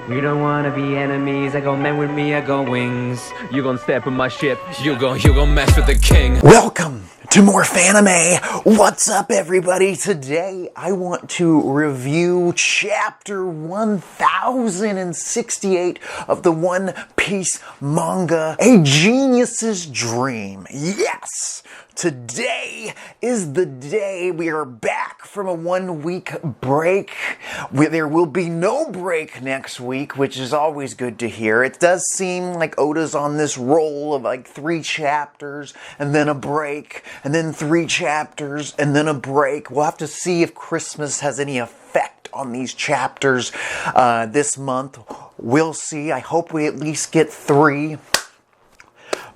We don't wanna be enemies. I go men with me, I go wings. You gon' step in my ship. You gon' mess with the king. Welcome to more Fanime. What's up, everybody? Today I want to review chapter 1068 of the One Piece manga, A Genius's Dream. Yes, today is the day we are back from a 1 week break. There will be no break next week, which is always good to hear. It does seem like Oda's on this roll of like 3 chapters and then a break, and then 3 chapters and then a break. We'll have to see if Christmas has any effect on these chapters this month. We'll see. I hope we at least get 3.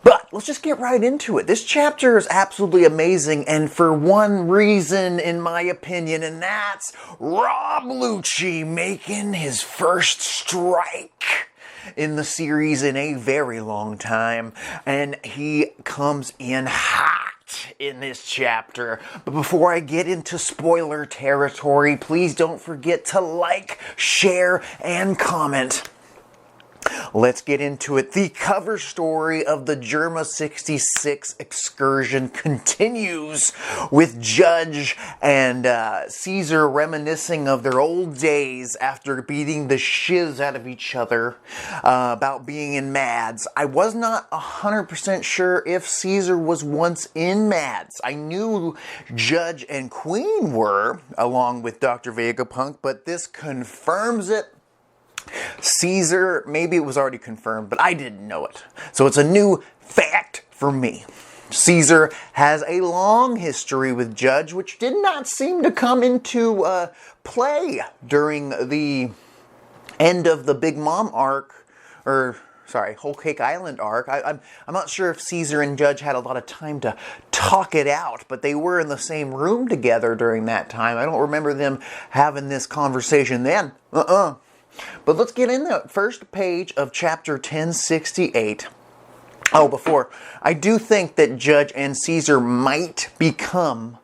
But let's just get right into it. This chapter is absolutely amazing, and for one reason, in my opinion, and that's Rob Lucci making his first strike in the series in a very long time, and he comes in hot in this chapter. But before I get into spoiler territory, please don't forget to like, share, and comment. Let's get into it. The cover story of the Germa 66 excursion continues with Judge and Caesar reminiscing of their old days after beating the shiz out of each other about being in Mads. I was not 100% sure if Caesar was once in Mads. I knew Judge and Queen were, along with Dr. Vegapunk, but this confirms it. Caesar, maybe it was already confirmed, but I didn't know it. So it's a new fact for me. Caesar has a long history with Judge, which did not seem to come into play during the end of the Big Mom arc, Whole Cake Island arc. I'm not sure if Caesar and Judge had a lot of time to talk it out, but they were in the same room together during that time. I don't remember them having this conversation then. But let's get in the first page of chapter 1068. Oh, before, I do think that Judge and Caesar might become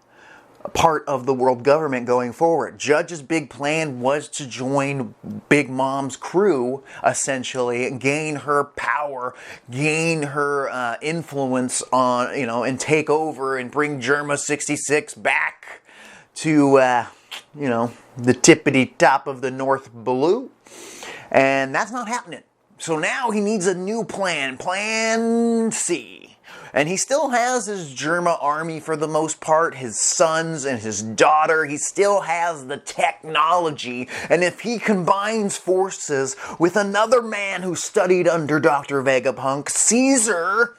a part of the world government going forward. Judge's big plan was to join Big Mom's crew, essentially, gain her power, gain her influence on, and take over and bring Germa 66 back to, the tippity top of the North Blue. And that's not happening. So now he needs a new plan, Plan C. And he still has his Germa army for the most part, his sons and his daughter. He still has the technology. And if he combines forces with another man who studied under Dr. Vegapunk, Caesar,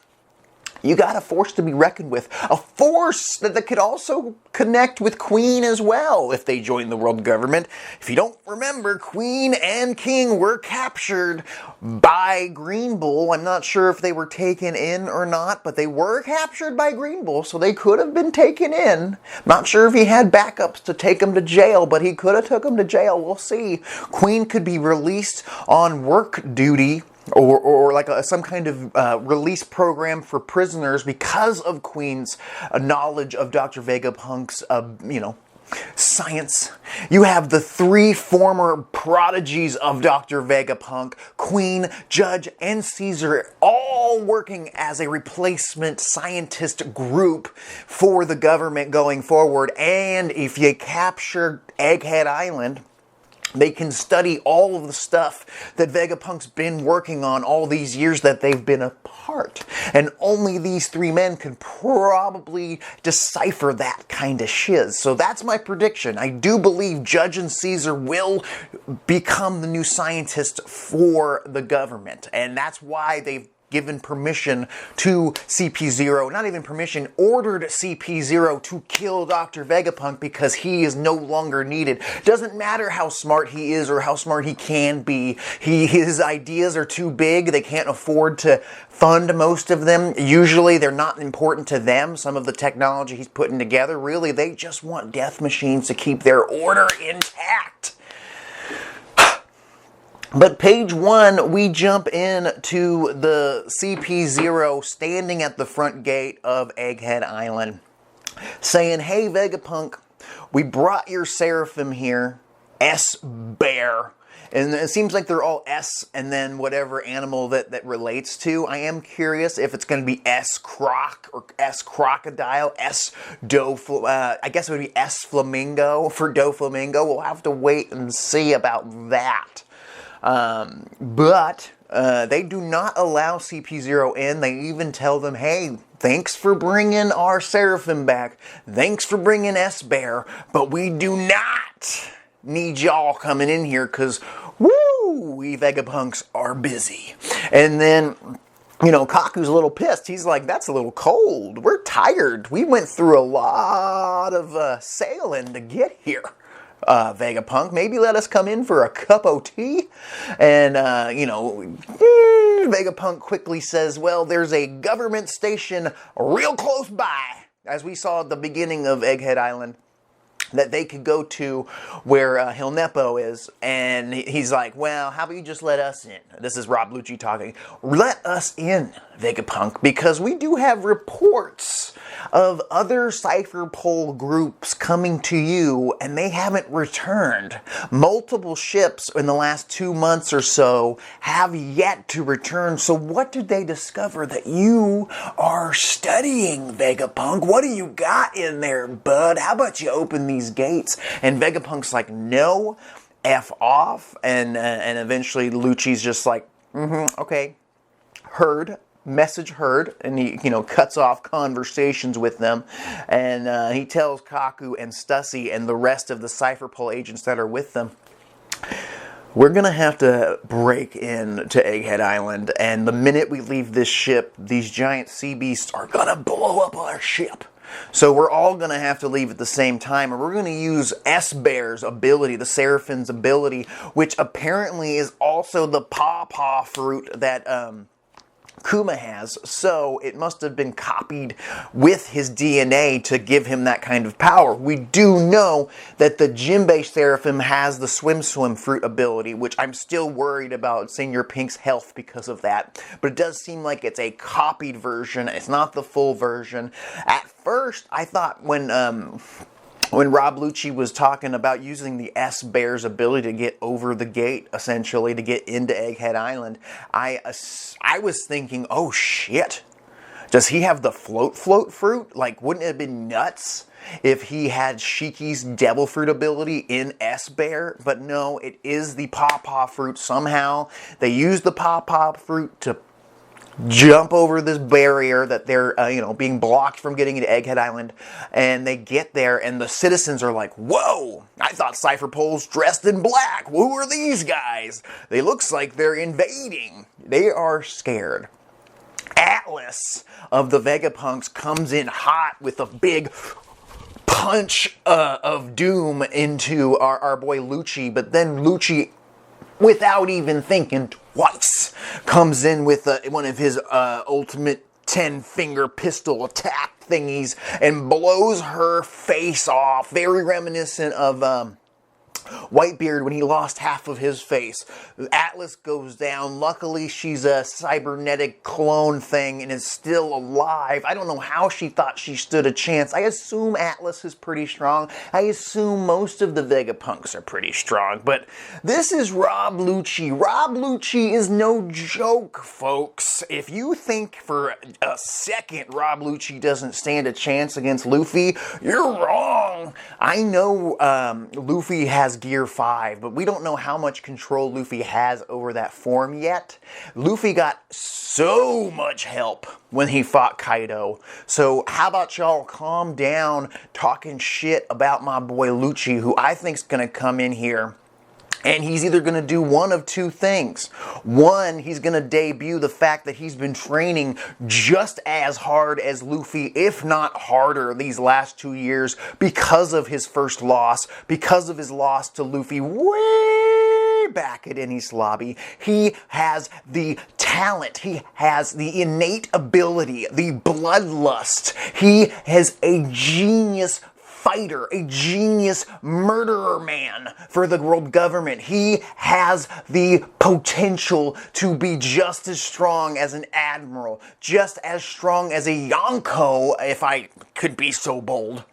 you got a force to be reckoned with. A force that could also connect with Queen as well if they join the world government. If you don't remember, Queen and King were captured by Green Bull. I'm not sure if they were taken in or not, but they were captured by Green Bull, so they could have been taken in. Not sure if he had backups to take them to jail, but he could have took them to jail. We'll see. Queen could be released on work duty, or like some kind of release program for prisoners because of Queen's knowledge of Dr. Vegapunk's, science. You have the 3 former prodigies of Dr. Vegapunk, Queen, Judge, and Caesar, all working as a replacement scientist group for the government going forward. And if you capture Egghead Island, they can study all of the stuff that Vegapunk's been working on all these years that they've been apart. And only these 3 men can probably decipher that kind of shiz. So that's my prediction. I do believe Judge and Caesar will become the new scientist for the government. And that's why they've given permission to CP0, not even permission, ordered CP0 to kill Dr. Vegapunk because he is no longer needed. Doesn't matter how smart he is or how smart he can be. His ideas are too big. They can't afford to fund most of them. Usually they're not important to them. Some of the technology he's putting together, really, they just want death machines to keep their order intact. But page 1, we jump into the CP0 standing at the front gate of Egghead Island, saying, "Hey Vegapunk, we brought your Seraphim here, S-Bear, And it seems like they're all S and then whatever animal that relates to. I am curious if it's going to be S croc or S crocodile, S I guess it would be S flamingo for Doflamingo. We'll have to wait and see about that. But they do not allow CP0 in. They even tell them, hey, thanks for bringing our Seraphim back. Thanks for bringing S-Bear. But we do not need y'all coming in here because, woo, we Vegapunks are busy. And then, you know, Kaku's a little pissed. He's like, that's a little cold. We're tired. We went through a lot of sailing to get here. Vegapunk, maybe let us come in for a cup of tea. And, you know, Vegapunk quickly says, well, there's a government station real close by, as we saw at the beginning of Egghead Island, that they could go to where Hilnepo is. And he's like, well, how about you just let us in? This is Rob Lucci talking. Let us in, Vegapunk, because we do have reports of other Cypher Pole groups coming to you, and they haven't returned. Multiple ships in the last 2 months or so have yet to return. So what did they discover that you are studying, Vegapunk? What do you got in there, bud? How about you open these gates? And Vegapunk's like, no, F off. And eventually Lucci's just like, okay, heard. Message heard, and he, you know, cuts off conversations with them, and he tells Kaku and Stussy and the rest of the Cypher Pole agents that are with them, we're gonna have to break in to Egghead Island, and the minute we leave this ship, these giant sea beasts are gonna blow up our ship. So we're all going to have to leave at the same time, and we're going to use S-Bear's ability, the Seraphim's ability, which apparently is also the pawpaw fruit that Kuma has, so it must have been copied with his DNA to give him that kind of power. We do know that the Jinbei Seraphim has the Swim fruit ability, which I'm still worried about Senior Pink's health because of that, but it does seem like it's a copied version. It's not the full version. At first, I thought when Rob Lucci was talking about using the S-Bear's ability to get over the gate, essentially, to get into Egghead Island, I was thinking, oh shit, does he have the float fruit? Like, wouldn't it have been nuts if he had Shiki's devil fruit ability in S-Bear? But no, it is the pawpaw fruit. Somehow, they use the pawpaw fruit to jump over this barrier that they're, being blocked from getting into Egghead Island, and they get there, and the citizens are like, whoa, I thought Cypher Pole's dressed in black. Who are these guys? They looks like they're invading. They are scared. Atlas of the Vegapunks comes in hot with a big punch of doom into our boy Lucci, but then Lucci, without even thinking twice, comes in with one of his ultimate 10-finger pistol attack thingies and blows her face off. Very reminiscent of Whitebeard when he lost half of his face. Atlas goes down. Luckily, she's a cybernetic clone thing and is still alive. I don't know how she thought she stood a chance. I assume Atlas is pretty strong. I assume most of the Vegapunks are pretty strong. But this is Rob Lucci. Rob Lucci is no joke, folks. If you think for a second Rob Lucci doesn't stand a chance against Luffy, you're wrong. I know Luffy has Gear 5, but we don't know how much control Luffy has over that form yet. Luffy got so much help when he fought Kaido. So how about y'all calm down talking shit about my boy Lucci, who I think's gonna come in here, and he's either going to do one of two things. One, he's going to debut the fact that he's been training just as hard as Luffy, if not harder, these last 2 years because of his first loss, because of his loss to Luffy way back at Enies Lobby. He has the talent. He has the innate ability, the bloodlust. He has a genius fighter, a genius murderer man for the world government. He has the potential to be just as strong as an admiral, just as strong as a Yonko, if I could be so bold.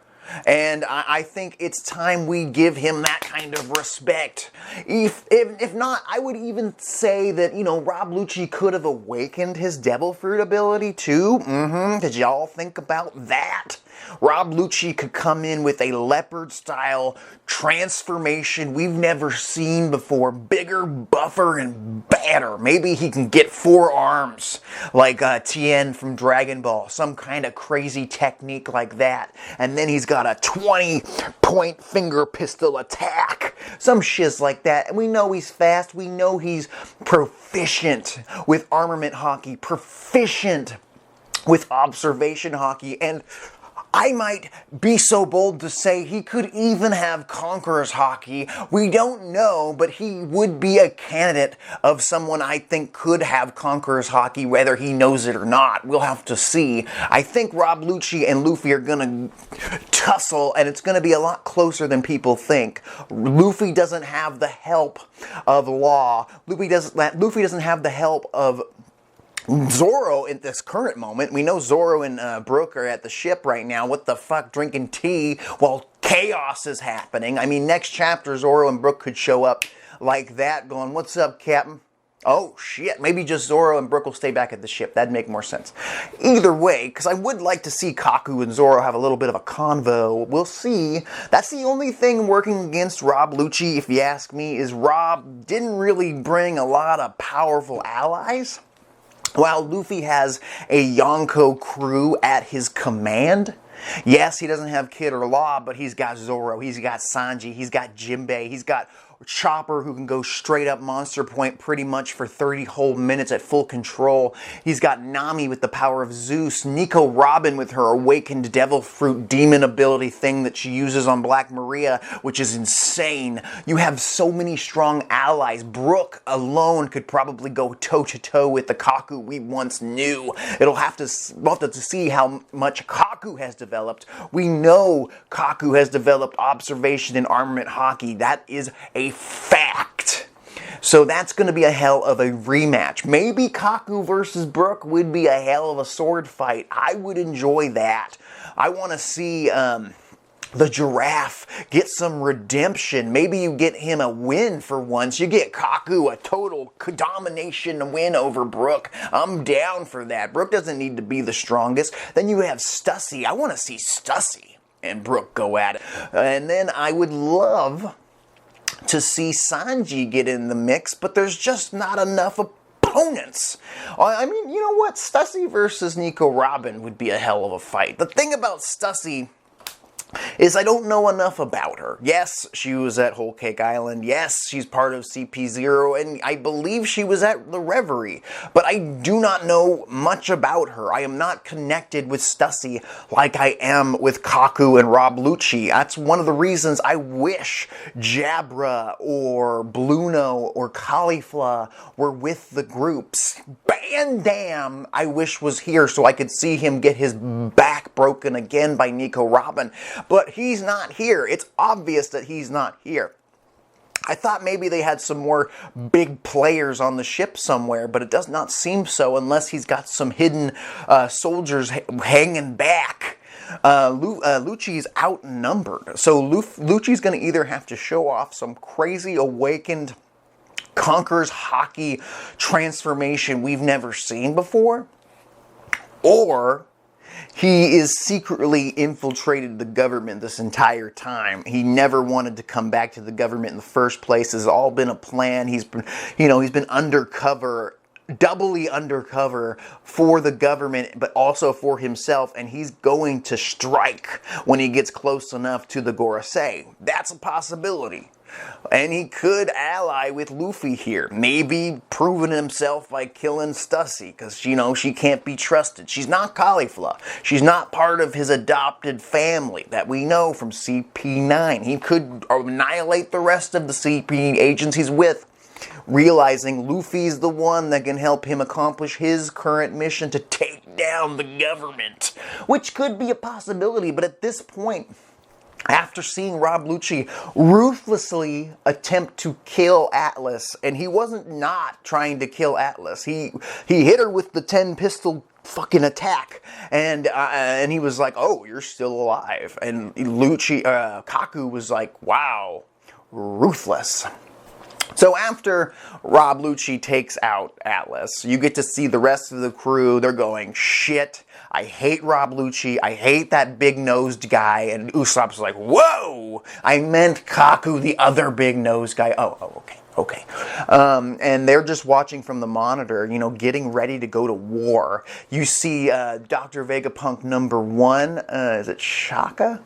And I think it's time we give him that kind of respect. If not, I would even say that, Rob Lucci could have awakened his devil fruit ability too. Did y'all think about that? Rob Lucci could come in with a leopard-style transformation we've never seen before. Bigger, buffer, and badder. Maybe he can get 4 arms like Tien from Dragon Ball. Some kind of crazy technique like that. And then he's got a 20-point finger pistol attack. Some shiz like that. And we know he's fast. We know he's proficient with armament hockey. Proficient with observation hockey. And I might be so bold to say he could even have Conqueror's hockey. We don't know, but he would be a candidate of someone I think could have Conqueror's hockey, whether he knows it or not. We'll have to see. I think Rob Lucci and Luffy are going to tussle, and it's going to be a lot closer than people think. Luffy doesn't have the help of Law. Luffy doesn't have the help of Zoro in this current moment. We know Zoro and Brook are at the ship right now. What the fuck, drinking tea while chaos is happening? I mean, next chapter, Zoro and Brook could show up like that going, "What's up, Captain?" Oh, shit. Maybe just Zoro and Brook will stay back at the ship. That'd make more sense. Either way, because I would like to see Kaku and Zoro have a little bit of a convo. We'll see. That's the only thing working against Rob Lucci, if you ask me, is Rob didn't really bring a lot of powerful allies. While Luffy has a Yonko crew at his command, yes, he doesn't have Kid or Law, but he's got Zoro, he's got Sanji, he's got Jinbei, he's got Chopper, who can go straight up Monster Point pretty much for 30 whole minutes at full control. He's got Nami with the power of Zeus, Nico Robin with her awakened devil fruit demon ability thing that she uses on Black Maria, which is insane. You have so many strong allies. Brook alone could probably go toe-to-toe with the Kaku we once knew. We'll have to see how much Kaku has developed. We know Kaku has developed observation and armament hockey. That is a fact. So that's going to be a hell of a rematch. Maybe Kaku versus Brook would be a hell of a sword fight. I would enjoy that. I want to see the giraffe get some redemption. Maybe you get him a win for once. You get Kaku a total domination win over Brook. I'm down for that. Brook doesn't need to be the strongest. Then you have Stussy. I want to see Stussy and Brook go at it. And then I would love to see Sanji get in the mix, but there's just not enough opponents. I mean, you know what? Stussy versus Nico Robin would be a hell of a fight. The thing about Stussy is I don't know enough about her. Yes, she was at Whole Cake Island. Yes, she's part of CP0, and I believe she was at the Reverie. But I do not know much about her. I am not connected with Stussy like I am with Kaku and Rob Lucci. That's one of the reasons I wish Jabra or Bluno or Caulifla were with the groups. Bandam, I wish was here so I could see him get his back broken again by Nico Robin. But he's not here. It's obvious that he's not here. I thought maybe they had some more big players on the ship somewhere, but it does not seem so unless he's got some hidden soldiers hanging back. Lucci's outnumbered. So Lucci's going to either have to show off some crazy awakened Conqueror's hockey transformation we've never seen before, or he is secretly infiltrated the government this entire time. He never wanted to come back to the government in the first place. It's all been a plan. He's been undercover, doubly undercover for the government, but also for himself, and he's going to strike when he gets close enough to the Gorosei. That's a possibility. And he could ally with Luffy here. Maybe proving himself by killing Stussy, because, she can't be trusted. She's not Caulifla. She's not part of his adopted family that we know from CP9. He could annihilate the rest of the CP agents he's with, realizing Luffy's the one that can help him accomplish his current mission to take down the government, which could be a possibility, but at this point, after seeing Rob Lucci ruthlessly attempt to kill Atlas, and he wasn't not trying to kill Atlas. He hit her with the 10 pistol fucking attack. And he was like, oh, you're still alive. And Lucci, Kaku was like, wow, ruthless. So after Rob Lucci takes out Atlas, you get to see the rest of the crew. They're going, shit, I hate Rob Lucci. I hate that big-nosed guy. And Usopp's like, whoa, I meant Kaku, the other big-nosed guy. Oh, okay. And they're just watching from the monitor, you know, getting ready to go to war. You see Dr. Vegapunk #1, is it Shaka?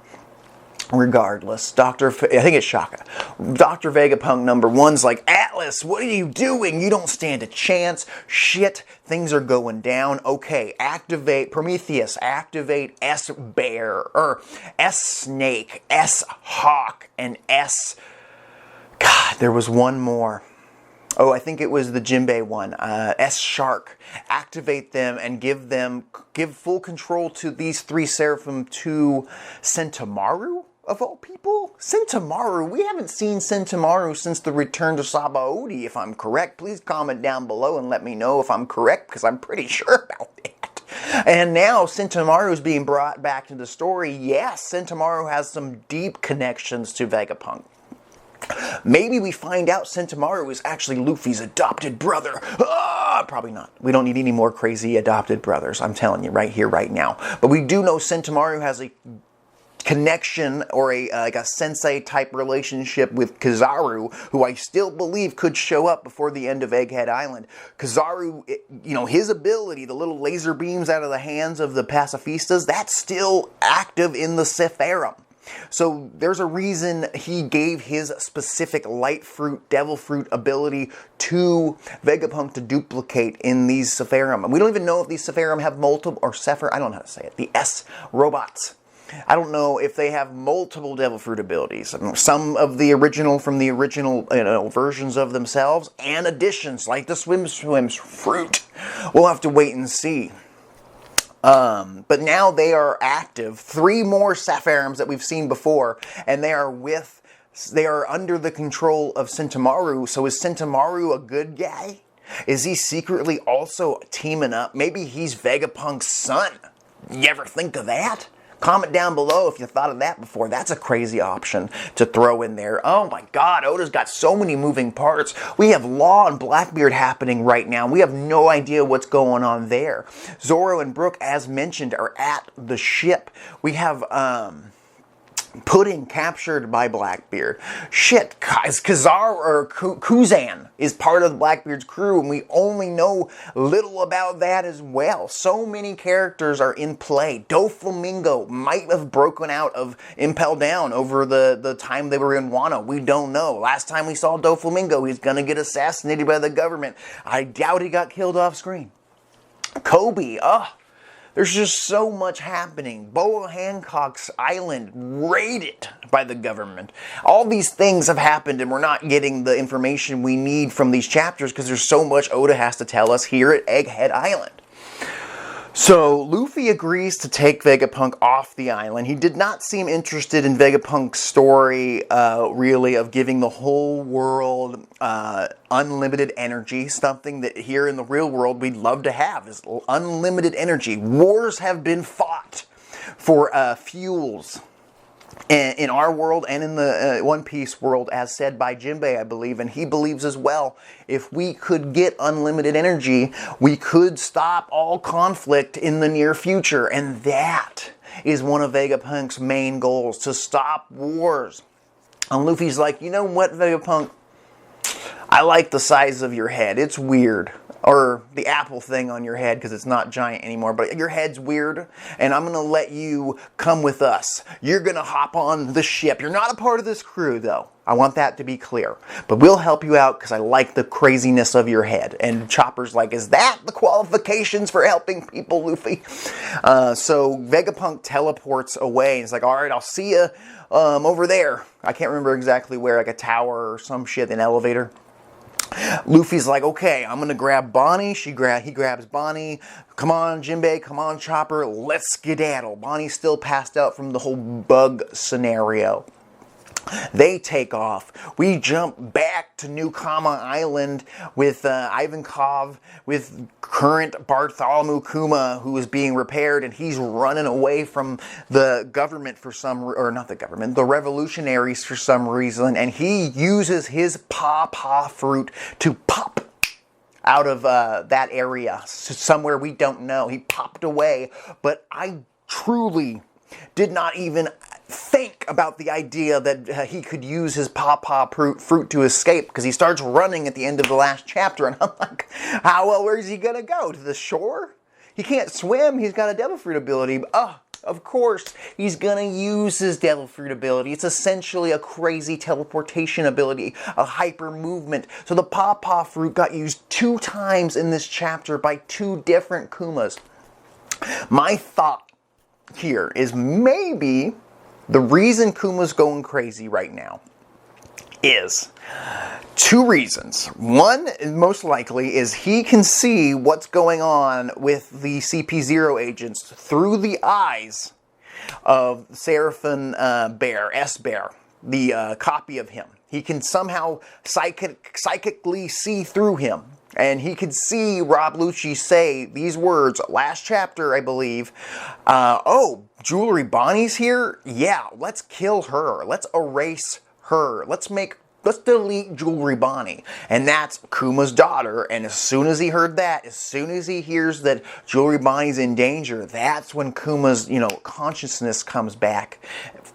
Regardless, I think it's Shaka. Dr. Vegapunk #1's like, Atlas, what are you doing? You don't stand a chance. Shit, things are going down. Okay, activate Prometheus, activate S-Bear, or S-Snake, S-Hawk, and S... God, there was one more. Oh, I think it was the Jinbei one. S-Shark. Activate them and give full control to these 3 Seraphim to Sentomaru? Of all people? Sentomaru? We haven't seen Sentomaru since the return to Sabaody, if I'm correct. Please comment down below and let me know if I'm correct, because I'm pretty sure about that. And now Sentomaru is being brought back to the story. Yes, Sentomaru has some deep connections to Vegapunk. Maybe we find out Sentomaru is actually Luffy's adopted brother. Probably not. We don't need any more crazy adopted brothers. I'm telling you right here, right now. But we do know Sentomaru has a connection or like a sensei type relationship with Kizaru, who I still believe could show up before the end of Egghead Island. Kizaru, you know, his ability, the little laser beams out of the hands of the pacifistas, that's still active in the Sephiroth. So there's a reason he gave his specific light fruit, devil fruit ability to Vegapunk to duplicate in these Sephiroth. And we don't even know if these Sephiroth have multiple, or Sephir, I don't know how to say it, the S robots. I don't know if they have multiple devil fruit abilities. Some of the original from the original versions of themselves, and additions like the Swim's fruit. We'll have to wait and see. But now they are active. 3 more Sephiroths that we've seen before, and they are under the control of Sentomaru. So is Sentomaru a good guy? Is he secretly also teaming up? Maybe he's Vegapunk's son. You ever think of that? Comment down below if you thought of that before. That's a crazy option to throw in there. Oh my god, Oda's got so many moving parts. We have Law and Blackbeard happening right now. We have no idea what's going on there. Zoro and Brook, as mentioned, are at the ship. We have, Pudding captured by Blackbeard. Shit, guys, Kuzan is part of Blackbeard's crew, and we only know little about that as well. So many characters are in play. Doflamingo might have broken out of Impel Down over the time they were in Wano. We don't know. Last time we saw Doflamingo, he's gonna get assassinated by the government. I doubt he got killed off screen. Kobe, there's just so much happening. Boa Hancock's island raided by the government. All these things have happened, and we're not getting the information we need from these chapters because there's so much Oda has to tell us here at Egghead Island. So Luffy agrees to take Vegapunk off the island. He did not seem interested in Vegapunk's story, really, of giving the whole world unlimited energy. Something that here in the real world we'd love to have is unlimited energy. Wars have been fought for fuels in our world and in the One Piece world, as said by Jinbei, I believe, and he believes as well, if we could get unlimited energy, we could stop all conflict in the near future, and that is one of Vegapunk's main goals, to stop wars. And Luffy's like, you know what, Vegapunk? I like the size of your head. It's weird. Or the apple thing on your head, because it's not giant anymore, but your head's weird, and I'm going to let you come with us. You're going to hop on the ship. You're not a part of this crew, though. I want that to be clear. But we'll help you out because I like the craziness of your head. And Chopper's like, is that the qualifications for helping people, Luffy? So Vegapunk teleports away. He's like, all right, I'll see you over there. I can't remember exactly where, like a tower or some shit, an elevator. Luffy's like, okay, I'm gonna grab Bonnie. He grabs Bonnie. Come on, Jinbei. Come on, Chopper. Let's skedaddle. Bonnie's still passed out from the whole bug scenario. They take off. We jump back to New Kama Island with Ivankov, with current Bartholomew Kuma, who is being repaired, and he's running away from the government for some, or not the government, the revolutionaries for some reason, and he uses his pawpaw fruit to pop out of that area, somewhere we don't know. He popped away, but I truly did not even think about the idea that he could use his pawpaw fruit to escape, because he starts running at the end of the last chapter, and I'm like, where's he gonna go? To the shore? He can't swim. He's got a devil fruit ability. Of course, he's gonna use his devil fruit ability. It's essentially a crazy teleportation ability, a hyper movement. So the pawpaw fruit got used 2 times in this chapter by 2 different Kumas. My thought here is maybe the reason Kuma's going crazy right now is 2 reasons. One, most likely, is he can see what's going on with the CP0 agents through the eyes of Seraphim Bear, S-Bear, the copy of him. He can somehow psychically see through him. And he could see Rob Lucci say these words, last chapter, I believe, oh, Jewelry Bonnie's here? Yeah, let's kill her. Let's erase her. Let's delete Jewelry Bonnie. And that's Kuma's daughter. And as soon as he heard that, as soon as he hears that Jewelry Bonnie's in danger, that's when Kuma's, consciousness comes back.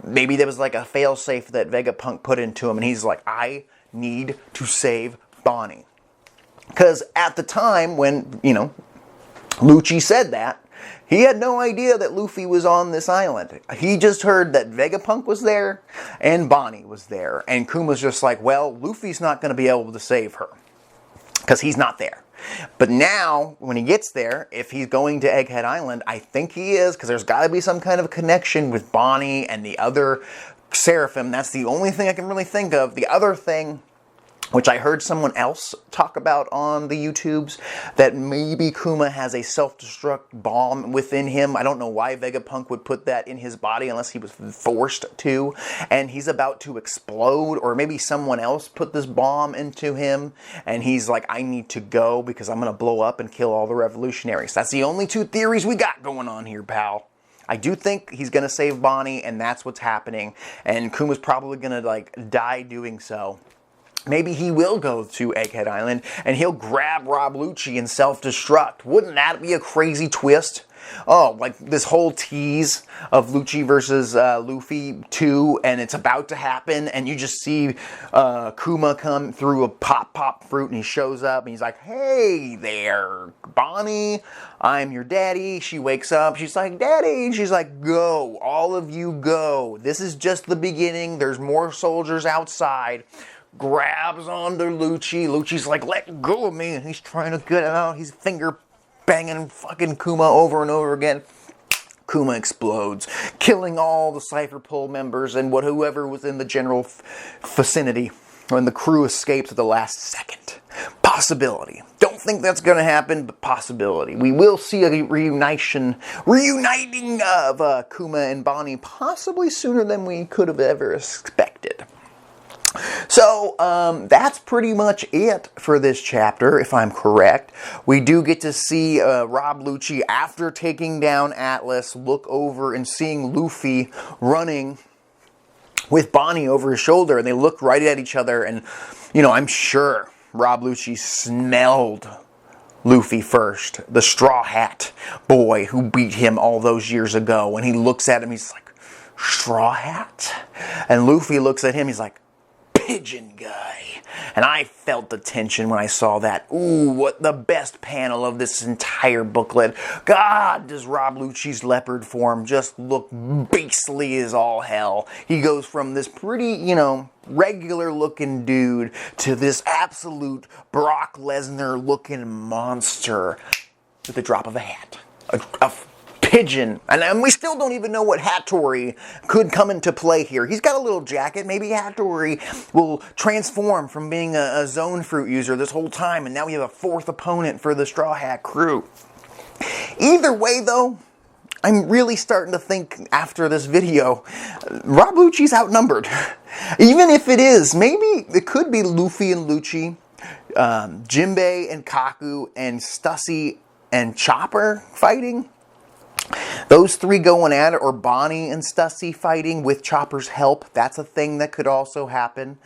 Maybe there was like a failsafe that Vegapunk put into him, and he's like, I need to save Bonnie. Because at the time when, Lucci said that, he had no idea that Luffy was on this island. He just heard that Vegapunk was there and Bonnie was there. And Kuma's just like, well, Luffy's not going to be able to save her because he's not there. But now, when he gets there, if he's going to Egghead Island, I think he is, because there's got to be some kind of connection with Bonnie and the other Seraphim. That's the only thing I can really think of. The other thing, which I heard someone else talk about on the YouTubes, that maybe Kuma has a self-destruct bomb within him. I don't know why Vegapunk would put that in his body unless he was forced to, and he's about to explode, or maybe someone else put this bomb into him, and he's like, I need to go because I'm going to blow up and kill all the revolutionaries. That's the only 2 theories we got going on here, pal. I do think he's going to save Bonnie, and that's what's happening, and Kuma's probably going to, die doing so. Maybe he will go to Egghead Island and he'll grab Rob Lucci and self-destruct. Wouldn't that be a crazy twist? Oh, like this whole tease of Lucci versus Luffy 2, and it's about to happen, and you just see Kuma come through a pop fruit, and he shows up, and he's like, hey there, Bonnie, I'm your daddy. She wakes up, she's like, Daddy, and she's like, go, all of you go. This is just the beginning. There's more soldiers outside. Grabs onto Lucci. Lucci's like, let go of me. And he's trying to get out. He's finger banging fucking Kuma over and over again. Kuma explodes, killing all the Cypher Pull members and whoever was in the general vicinity when the crew escapes at the last second. Possibility. Don't think that's going to happen, but possibility. We will see a reuniting of Kuma and Bonnie possibly sooner than we could have ever expected. So, that's pretty much it for this chapter, if I'm correct. We do get to see Rob Lucci, after taking down Atlas, look over and seeing Luffy running with Bonnie over his shoulder, and they look right at each other, and, I'm sure Rob Lucci smelled Luffy first, the Straw Hat boy who beat him all those years ago. When he looks at him, he's like, Straw Hat? And Luffy looks at him, he's like, Pigeon guy. And I felt the tension when I saw that. Ooh, what the best panel of this entire booklet. God, does Rob Lucci's leopard form just look beastly as all hell. He goes from this pretty, regular looking dude to this absolute Brock Lesnar looking monster with the drop of a hat. A pigeon. And we still don't even know what Hattori could come into play here. He's got a little jacket. Maybe Hattori will transform from being a zone fruit user this whole time, and now we have a 4th opponent for the Straw Hat crew. Either way, though, I'm really starting to think after this video, Rob Lucci's outnumbered. Even if it is, maybe it could be Luffy and Lucci, Jinbei and Kaku, and Stussy and Chopper fighting. Those three going at it, or Bonnie and Stussy fighting with Chopper's help. That's a thing that could also happen.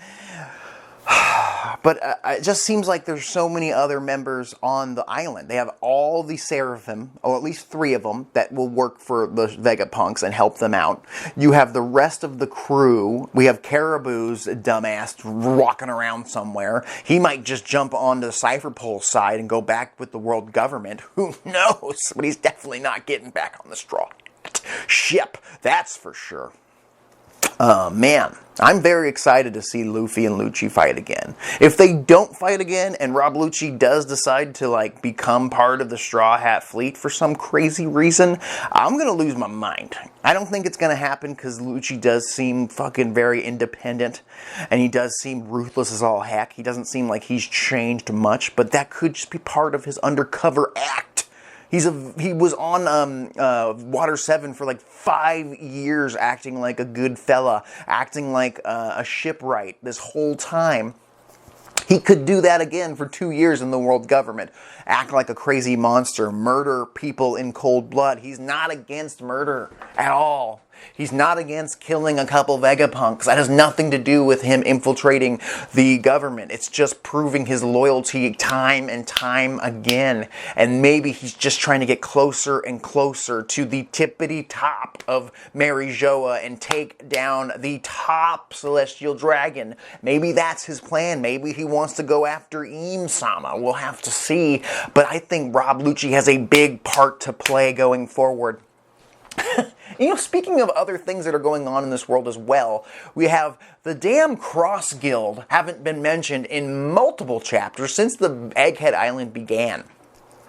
But it just seems like there's so many other members on the island. They have all the Seraphim, or at least 3 of them, that will work for the Vegapunks and help them out. You have the rest of the crew. We have Caribou's dumbass walking around somewhere. He might just jump onto the Cypherpole's side and go back with the world government. Who knows? But he's definitely not getting back on the Straw Hat ship. That's for sure. Man, I'm very excited to see Luffy and Lucci fight again. If they don't fight again and Rob Lucci does decide to like become part of the Straw Hat fleet for some crazy reason, I'm going to lose my mind. I don't think it's going to happen because Lucci does seem fucking very independent and he does seem ruthless as all heck. He doesn't seem like he's changed much, but that could just be part of his undercover act. He was on Water 7 for like 5 years acting like a good fella, acting like a shipwright this whole time. He could do that again for 2 years in the world government. Act like a crazy monster, murder people in cold blood. He's not against murder at all. He's not against killing a couple Vegapunks. That has nothing to do with him infiltrating the government. It's just proving his loyalty time and time again. And maybe he's just trying to get closer and closer to the tippity top of Mary Joa and take down the top celestial dragon. Maybe that's his plan. Maybe he wants to go after Im-sama. We'll have to see. But I think Rob Lucci has a big part to play going forward. You know, speaking of other things that are going on in this world as well, we have the damn Cross Guild haven't been mentioned in multiple chapters since the Egghead Island began.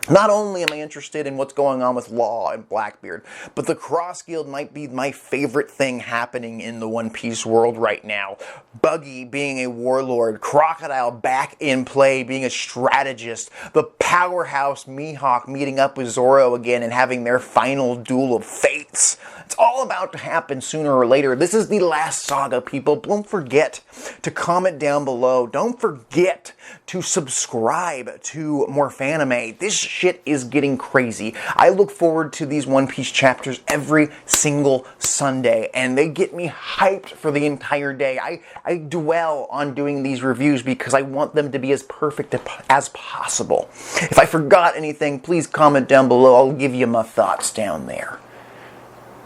Not only am I interested in what's going on with Law and Blackbeard, but the Cross Guild might be my favorite thing happening in the One Piece world right now. Buggy being a warlord, Crocodile back in play being a strategist, the powerhouse Mihawk meeting up with Zoro again and having their final duel of fates. It's all about to happen sooner or later. This is the last saga, people. Don't forget to comment down below. Don't forget to subscribe to Morphanime. This shit is getting crazy. I look forward to these One Piece chapters every single Sunday, and they get me hyped for the entire day. I dwell on doing these reviews because I want them to be as perfect as possible. If I forgot anything, please comment down below. I'll give you my thoughts down there.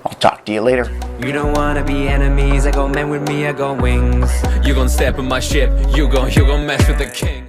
I'll talk to you later. You don't wanna be enemies. I go men with me, I go wings. You gon' step in my ship. You gon' mess with the king.